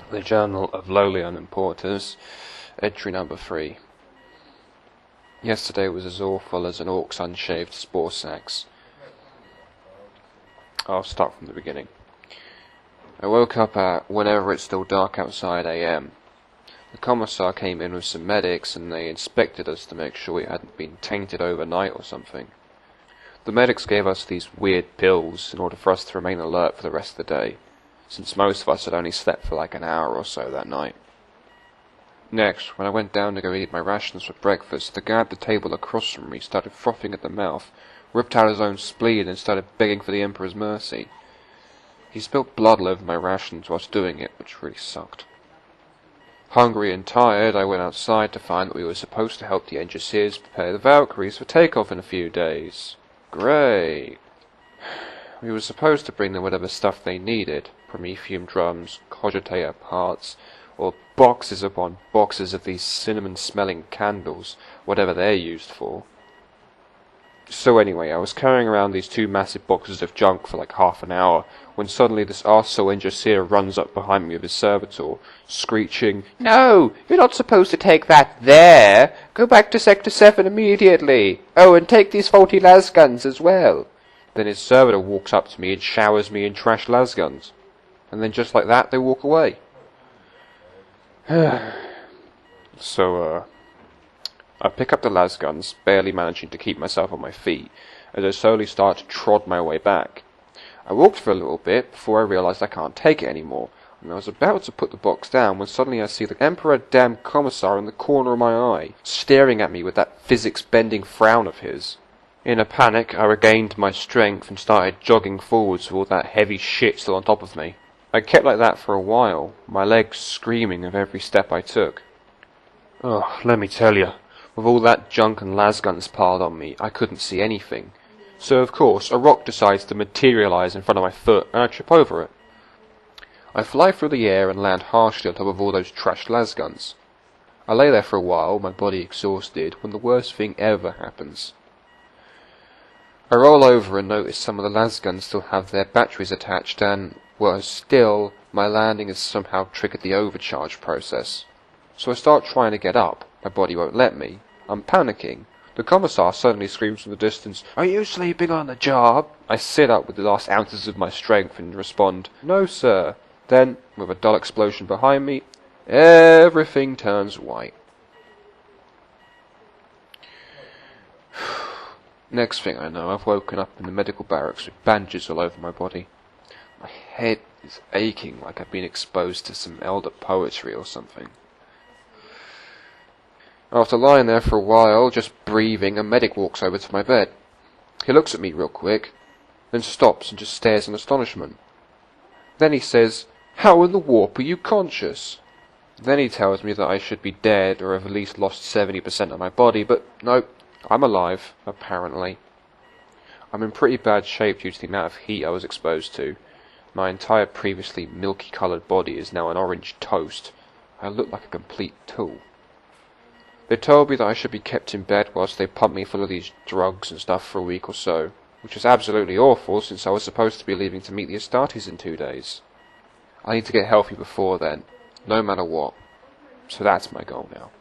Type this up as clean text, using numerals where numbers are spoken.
The Journal of Lowly Unimporters, entry number 3. Yesterday was as awful as an orc's unshaved spore sacks. I'll start from the beginning. I woke up at whenever it's still dark outside AM. The commissar came in with some medics and they inspected us to make sure we hadn't been tainted overnight or something. The medics gave us these weird pills in order for us to remain alert for the rest of the day, since most of us had only slept for like an hour or so that night. Next, when I went down to go eat my rations for breakfast, the guy at the table across from me started frothing at the mouth, ripped out his own spleen and started begging for the Emperor's mercy. He spilt blood all over my rations whilst doing it, which really sucked. Hungry and tired, I went outside to find that we were supposed to help the Enginseers prepare the Valkyries for takeoff in a few days. Great! We were supposed to bring them whatever stuff they needed, promethium drums, cogitator parts, or boxes upon boxes of these cinnamon-smelling candles, whatever they're used for. So anyway, I was carrying around these 2 massive boxes of junk for like half an hour, when suddenly this arsehole Enginseer runs up behind me with his servitor, screeching, "No! You're not supposed to take that there! Go back to Sector 7 immediately! Oh, and take these faulty lasguns as well!" Then his servitor walks up to me and showers me in trash lasguns. And then just like that, they walk away. So, I pick up the lasguns, barely managing to keep myself on my feet, as I slowly start to trod my way back. I walked for a little bit before I realised I can't take it anymore, and I was about to put the box down when suddenly I see the Emperor damn Commissar in the corner of my eye, staring at me with that physics-bending frown of his. In a panic, I regained my strength and started jogging forwards with all that heavy shit still on top of me. I kept like that for a while, my legs screaming with every step I took. Oh, let me tell you, with all that junk and lasguns piled on me, I couldn't see anything. So of course, a rock decides to materialise in front of my foot, and I trip over it. I fly through the air and land harshly on top of all those trashed lasguns. I lay there for a while, my body exhausted, when the worst thing ever happens. I roll over and notice some of the lasguns still have their batteries attached, and, worse still, my landing has somehow triggered the overcharge process. So I start trying to get up. My body won't let me. I'm panicking. The Commissar suddenly screams from the distance, "Are you sleeping on the job?" I sit up with the last ounces of my strength and respond, "No, sir." Then, with a dull explosion behind me, everything turns white. Next thing I know, I've woken up in the medical barracks with bandages all over my body. My head is aching like I've been exposed to some elder poetry or something. After lying there for a while, just breathing, a medic walks over to my bed. He looks at me real quick, then stops and just stares in astonishment. Then he says, "How in the warp are you conscious?" Then he tells me that I should be dead or have at least lost 70% of my body, but no, I'm alive, apparently. I'm in pretty bad shape due to the amount of heat I was exposed to. My entire previously milky-coloured body is now an orange toast. I look like a complete tool. They told me that I should be kept in bed whilst they pumped me full of these drugs and stuff for a week or so, which is absolutely awful since I was supposed to be leaving to meet the Astartes in 2 days. I need to get healthy before then, no matter what. So that's my goal now.